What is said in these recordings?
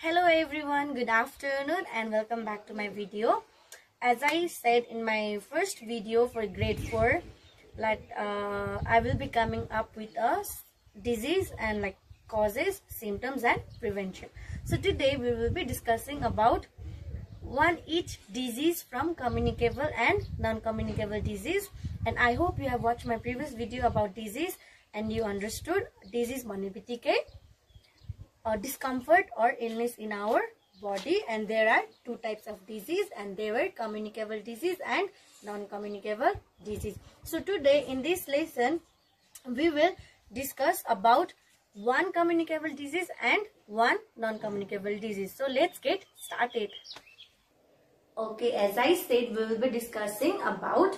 Hello everyone, good afternoon and welcome back to my video. As I said in my first video for grade 4, I will be coming up with a disease and causes, symptoms and prevention. So today we will be discussing about one each disease from communicable and non-communicable disease. And I hope you have watched my previous video about disease and you understood disease bhanebittiकै discomfort or illness in our body, and there are two types of disease, and they were communicable disease and non-communicable disease. So today in this lesson we will discuss about one communicable disease and one non-communicable disease. So let's get started. Okay, as I said, we will be discussing about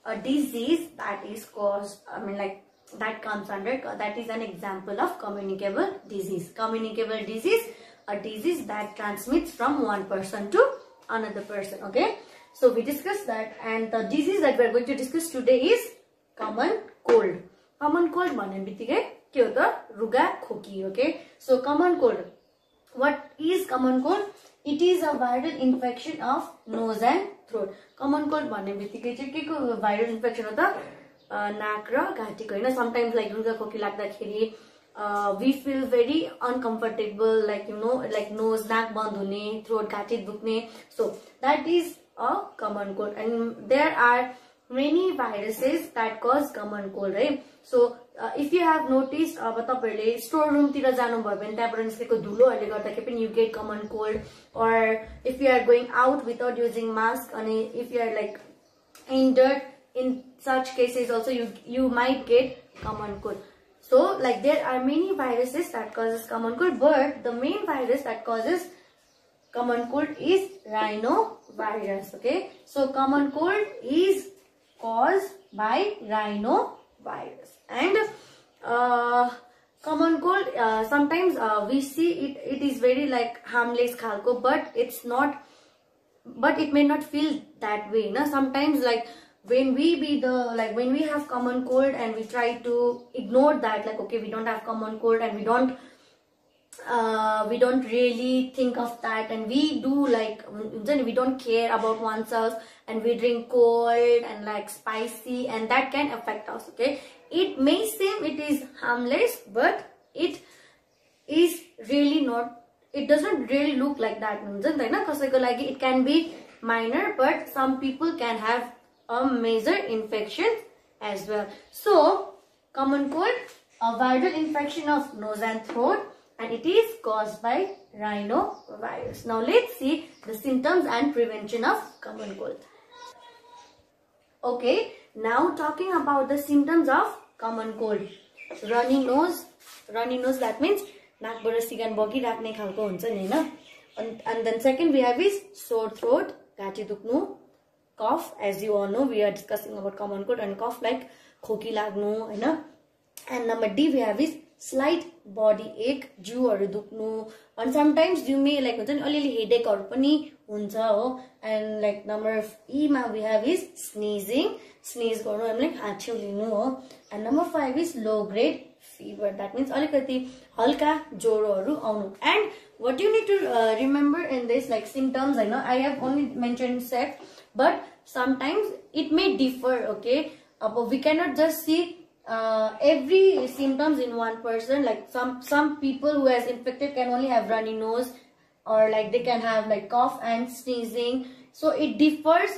a disease that is caused, that comes under, that is an example of communicable disease. Communicable disease, a disease that transmits from one person to another person. Okay, so we discussed that, and the disease that we are going to discuss today is common cold. Common cold bhanebittiकै के हो त रुगा खोकी. Okay, so common cold, what is common cold? It is a viral infection of nose and throat. Common cold bhanebittiकै चाहिँ के को viral infection हो त नाक र घाँटीको हैन. Sometimes like रुगा खोकी लाग्दाखेरि we feel very uncomfortable, like nose, naak बन्द हुने, throat, घाँटी दुख्ने. So that is a common cold, and there are many viruses that cause common cold, right? So if you have noticed, अब तपाईहरुले store room तिर जानु भयो भने त्यहाँबाट निस्केको धुलोहरुले गर्दाखेरि पनि you get common cold, or if you are going out without using mask, and if you are like injured, in such cases also you might get common cold. So like there are many viruses that causes common cold, but the main virus that causes common cold is rhinovirus. Okay, so common cold is caused by rhinovirus, and common cold sometimes we see it is very like harmless khalko, but it's not, but it may not feel that way. No? Sometimes like when we have common cold and we try to ignore that, like okay, we don't have common cold, and we don't really think of that, and we do like we don't care about oneself, and we drink cold and like spicy, and that can affect us. Okay, it may seem it is harmless, but it is really not. It doesn't really look like that. It can be minor, but some people can have a major infection as well. So common cold, a viral infection of nose and throat, and it is caused by rhinovirus. Now let's see the symptoms and prevention of common cold. Okay, now talking about the symptoms of common cold. Runny nose, that means नाकबाट सिगान बगिराख्ने खालको हुन्छ नि हैन. And then second we have is sore throat, घाँटी दुख्नु. Cough, as you all know, we are discussing about common cold, and cough like खोकी लाग्नु हैन. And number D we have is slight body ache, जिउहरु दुख्नु, and sometimes you may like हुन्छ नि अलिअलि headache हरु पनि हुन्छ हो. And like number E मा we have is sneezing, sneeze गर्नु, and like हाछ्यौ लिनु हो. And number 5 is low grade fever, that means अलिकति हल्का ज्वरोहरु आउनु. And what you need to remember in this like symptoms, I know I have only mentioned set, but sometimes it may differ. Okay, we cannot just see every symptoms in one person. Like some people who has infected can only have runny nose, or like they can have like cough and sneezing. So it differs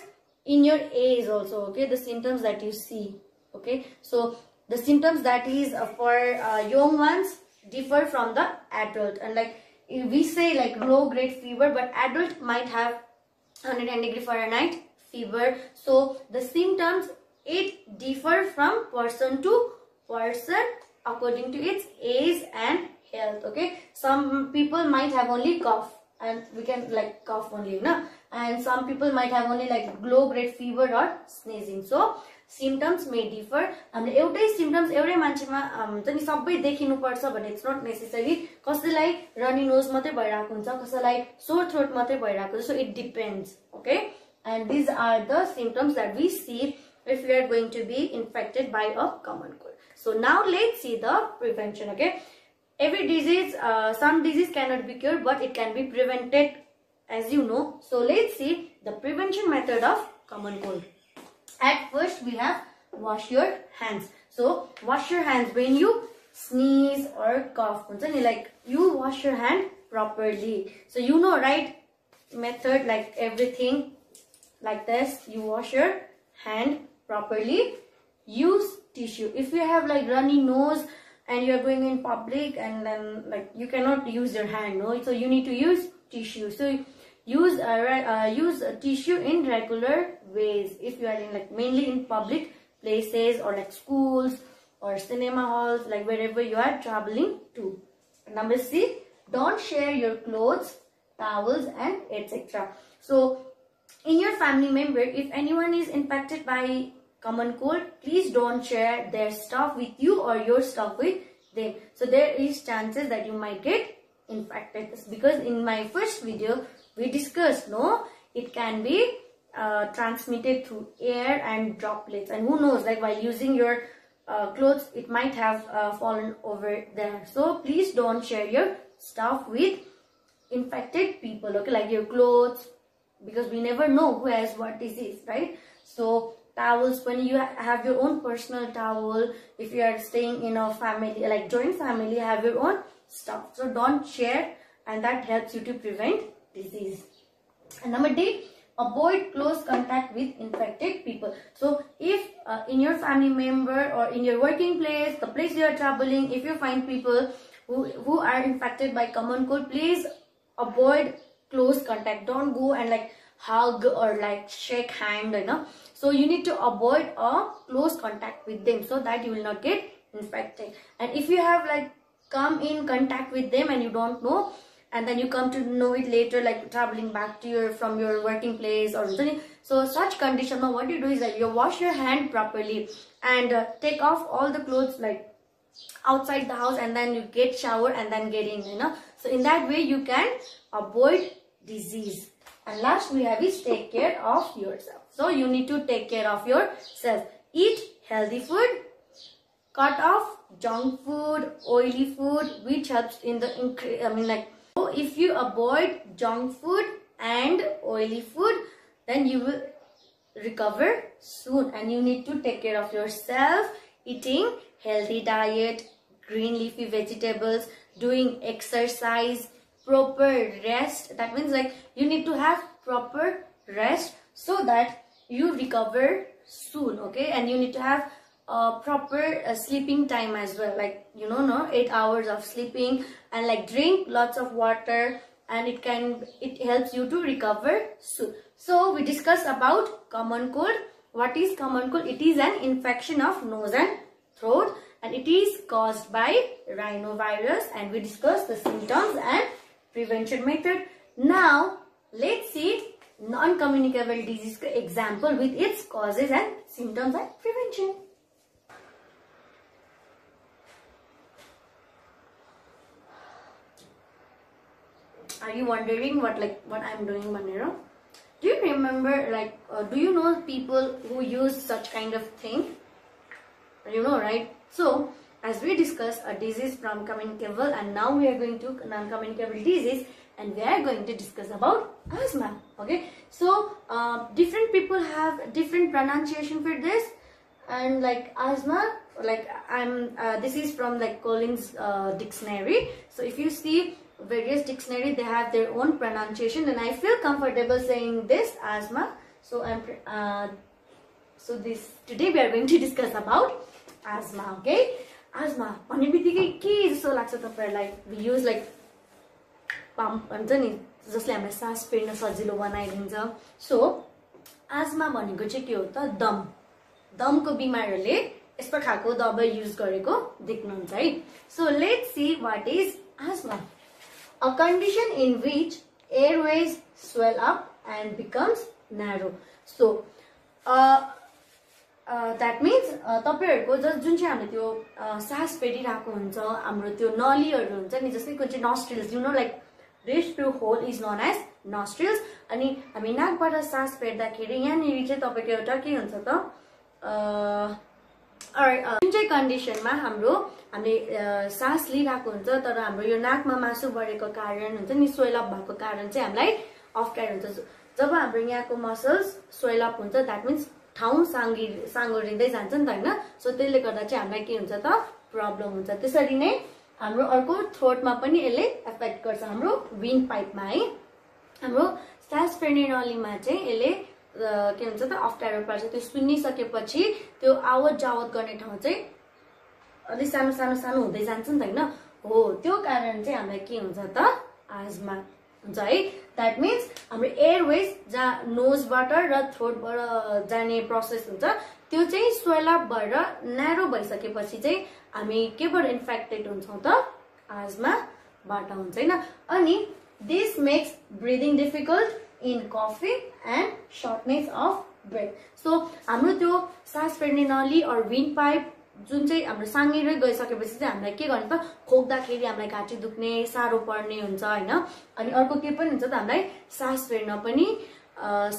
in your age also. Okay, the symptoms that you see. Okay, so the symptoms that is for young ones differ from the adult, and like we say like low grade fever, but adult might have 110°F fever. So the symptoms, it differ from person to person according to its age and health. Okay, some people might have only cough, and we can like cough only, na? And some people might have only like low grade fever or sneezing. So symptoms may differ. And एउटै symptoms एउटै मान्छेमा हुन्छ नि सबै देखिनु पर्छ भने it's not necessary. कसैलाई runny nose मात्रै भइराको हुन्छ, कसैलाई sore throat मात्रै भइराको हुन्छ. So it depends. Okay, and these are the symptoms that we see if we are going to be infected by a common cold. So now let's see the prevention. Okay, every disease, some disease cannot be cured, but it can be prevented, as you know. So let's see the prevention method of common cold. At first we have wash your hands. So wash your hands when you sneeze or cough. Like you wash your hand properly. So you know, right? Method, like everything like this. You wash your hand properly. Use tissue. If you have like runny nose and you are going in public, and then like you cannot use your hand, no? So you need to use tissue. So use tissue in regular ways. If you are in like mainly in public places or like schools or cinema halls, like wherever you are traveling to. Number C, don't share your clothes, towels and etc. So in your family member, if anyone is infected by common cold, please don't share their stuff with you or your stuff with them. So there is chances that you might get infected, because in my first video we discussed, no, it can be transmitted through air and droplets, and who knows, like while using your clothes, it might have fallen over there. So please don't share your stuff with infected people, okay, like your clothes, because we never know who has what disease, right? So towels, when you have your own personal towel, if you are staying in a family, like joint family, have your own stuff. So don't share, and that helps you to prevent disease. And number D, avoid close contact with infected people. So if in your family member or in your working place, the place you are traveling, if you find people who are infected by common cold, please avoid close contact. Don't go and like hug or like shake hand, you know. So you need to avoid a close contact with them so that you will not get infected. And if you have like come in contact with them and you don't know, and then you come to know it later, like traveling back to from your working place or something, so such condition, now what you do is that you wash your hand properly and take off all the clothes like outside the house, and then you get shower and then get in, you know. So in that way you can avoid disease. And last we have is take care of yourself. So you need to take care of yourself. Eat healthy food, cut off junk food, oily food, which helps in the so if you avoid junk food and oily food, then you will recover soon. And you need to take care of yourself, eating healthy diet, green leafy vegetables, doing exercise, proper rest. That means like you need to have proper rest so that you recover soon, okay? And you need to have proper sleeping time as well, like 8 hours of sleeping, and like drink lots of water, and it helps you to recover soon. So we discussed about common cold. What is common cold? It is an infection of nose and throat, and it is caused by rhinovirus, and we discussed the symptoms and prevention method. Now let's see non-communicable disease example with its causes and symptoms and prevention. Are you wondering what I'm doing, Manero? Do you remember, do you know people who use such kind of thing? You know, right? So as we discussed a disease from communicable, and now we are going to non-communicable disease, and we are going to discuss about asthma. Okay, so different people have different pronunciation for this, and like asthma, this is from like Collins dictionary. So if you see various dictionary, they have their own pronunciation, and I feel comfortable saying this asthma. So today we are going to discuss about asthma. Okay, asthma. We use like pump, जसले हामीलाई सास फेर्न सजिलो बनाइदिन्छ. सो आस्मा भनेको चाहिँ के हो त? दमको बिमारहरूले यस्तो खालको दबाई युज गरेको देख्नुहुन्छ है. So let's see what is asthma. A condition in which airways swell up and becomes narrow. So that means तपाईहरुको जुन चाहिँ हामीले त्यो सास फेरिरहेको हुन्छ, हाम्रो त्यो नलीहरु हुन्छ नि, जस्तै कुन चाहिँ nostrils, like respiratory hole is known as nostrils. अनि हामी नाकबाट सास फेर्दाखेरि यहाँनिर चाहिँ तपाईको एउटा के हुन्छ त, जुन चाहिँ कन्डिसनमा हामीले सास लिइरहेको हुन्छ तर हाम्रो यो नाकमा मासु बढेको कारण हुन्छ नि, स्वेल अप भएको कारण चाहिँ हामीलाई अप्ठ्यारो हुन्छ। जब हाम्रो यहाँको मसल्स स्वेल अप हुन्छ द्याट मिन्स ठाउँ साँगुरिँदै जान्छ नि त होइन। सो त्यसले गर्दा चाहिँ हामीलाई के हुन्छ त प्रब्लम हुन्छ। त्यसरी नै हाम्रो अर्को थ्रोटमा पनि यसले एफेक्ट गर्छ, हाम्रो विन्ड पाइपमा है। हाम्रो सास फेर्ने नलीमा चाहिँ यसले के हुन्छ त अप्ठ्यारो पर्छ। त्यो सुनिसकेपछि त्यो आवत जावत गर्ने ठाउँ चाहिँ अलिक सानो सानो सानो हुँदै जान्छ नि त होइन। हो त्यो कारण चाहिँ हामीलाई के हुन्छ त आजमा हुन्छ है। द्याट मिन्स हाम्रो एयरवेज जहाँ नोजबाट र थ्रोटबाट जाने प्रोसेस हुन्छ त्यो चाहिँ स्वेल अप भएर न्यारो भइसकेपछि चाहिँ हामी केबाट इन्फेक्टेड हुन्छौँ त आजमाबाट हुन्छ होइन। अनि this makes breathing difficult in कफिङ and shortness of breath. So हाम्रो त्यो सास फेर्ने नली अर विन्ड पाइप जुन चाहिँ हाम्रो साँगेरै गइसकेपछि चाहिँ हामीलाई के गर्ने त खोक्दाखेरि हामीलाई घाँटी दुख्ने साह्रो पर्ने हुन्छ होइन। अनि अर्को के पनि हुन्छ त हामीलाई सास फेर्न पनि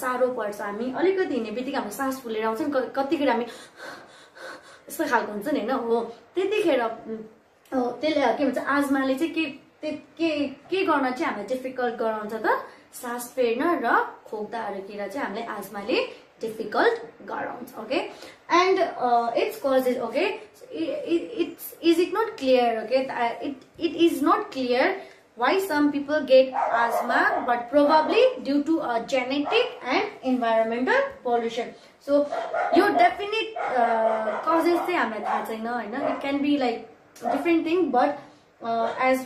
साह्रो पर्छ। हामी अलिकति हिँड्ने बित्तिकै हाम्रो सास फुलेर आउँछ नि, कतिखेर हामी यस्तो खालको हुन्छ नि होइन। हो त्यतिखेर त्यसले के भन्छ आजमाले चाहिँ के गर्न चाहिँ हामीलाई डिफिकल्ट गराउँछ त सास फेर्न र खोक्दाहरूतिर चाहिँ हामीलाई आजमाले difficult garaunds. Okay, and its causes. Okay, is it not clear? Okay, it is not clear why some people get asthma, but probably due to a genetic and environmental pollution. So your definite causes say it can be like different thing, but as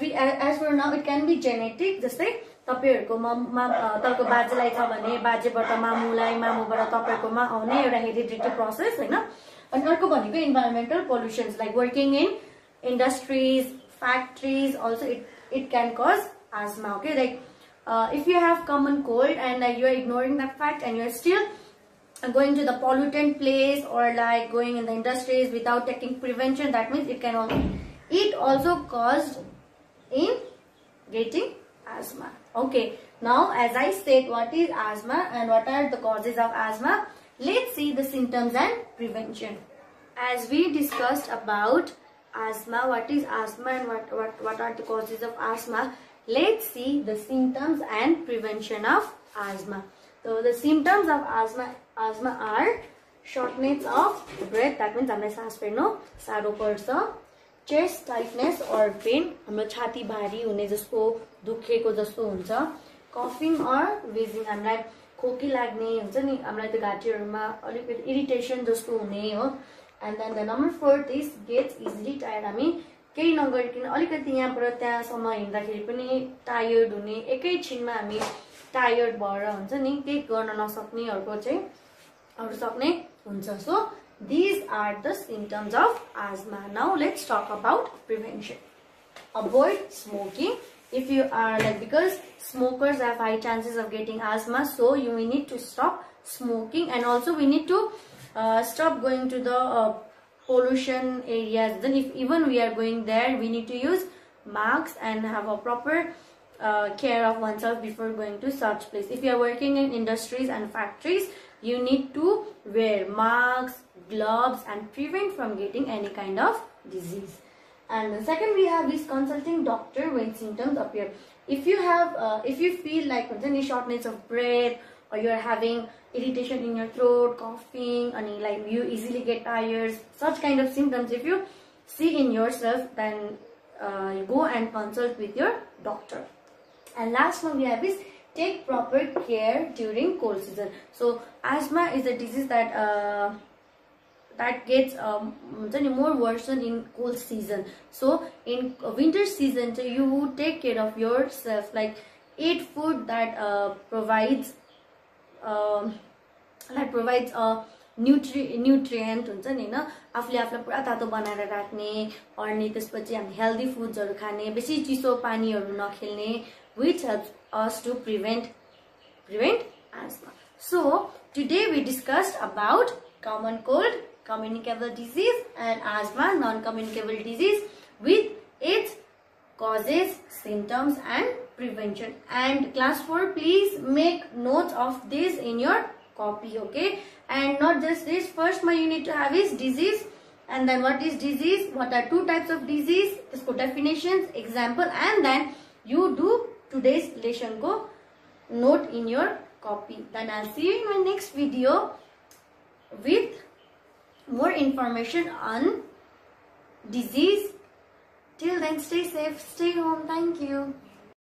for now it can be genetic. Just say तपाईहरुको तपाईको बाजेलाई छ भने बाजेबाट मामुलाई मामुबाट तपाईहरुकोमा आउने एउटा heredity process हैन। अनि अर्को भनेको environmental pollutions like working in industries factories also it can cause asthma. Okay, like if you have common cold and you are ignoring that fact and you are still going to the pollutant place or like going in the industries without taking prevention, that means it also caused in getting asthma. Okay, now as I said what is asthma and what are the causes of asthma, let's see the symptoms and prevention. As we discussed about asthma, what is asthma and what are the causes of asthma, let's see the symptoms and prevention of asthma. So the symptoms of asthma are shortness of breath, that means hamलाई सास फेर्न साह्रो पर्छ, chest tightness or pain, हाम्रो छाती भारी हुने जस्तो दुखेको जस्तो हुन्छ, coughing or wheezing, हामीलाई खोकी लाग्ने हुन्छ नि, हामीलाई त्यो घाँटीहरुमा अलिकति इरिटेसन जस्तो हुने हो. And then the number 4 is gets easily tired. हामी केही नगरिकन अलिकति यहाँबाट त्यहाँसम्म हिँड्दाखेरि पनि टायर्ड हुने, एकैछिनमा हामी टायर्ड भएर हुन्छ नि, केही गर्न नसक्नेहरुको चाहिँ अरु सक्ने हुन्छ. So these are the symptoms of asthma. Now let's talk about prevention. Avoid smoking. If you are like, because smokers have high chances of getting asthma, so we need to stop smoking, and also we need to stop going to the pollution areas. Then if even we are going there, we need to use masks and have a proper care of oneself before going to such place. If you are working in industries and factories, you need to wear masks, gloves, and prevent from getting any kind of disease. And the second we have is consulting doctor when symptoms appear. If you have if you feel like any shortness of breath, or you are having irritation in your throat, coughing, and like you easily get tired, such kind of symptoms, if you see in yourself, then you go and consult with your doctor. And last one we have is take proper care during cold season. So asthma is a disease that that gets more worsened in cold season. So in winter season, you would take care of yourself, like eat food that provides nutrient हुन्छ नि हैन, आफूले आफूलाई पुरा तातो बनाएर राख्ने, अनि त्यसपछि हामी हेल्दी फुड्सहरु खाने, बेसी चिसो पानीहरु नखेल्ने, which helps us to prevent asthma. So today we discussed about common cold, communicable disease, and asthma, non-communicable disease, with its causes, symptoms, and prevention. And class 4, please make notes of this in your copy. Okay, and not just this, first you need to have is disease And then what is disease, what are two types of disease, त्यसको definitions, example, and then you do today's lesson ko note in your copy. Then I'll see you in my next video with more information on disease. Till then, stay safe, stay home. Thank you.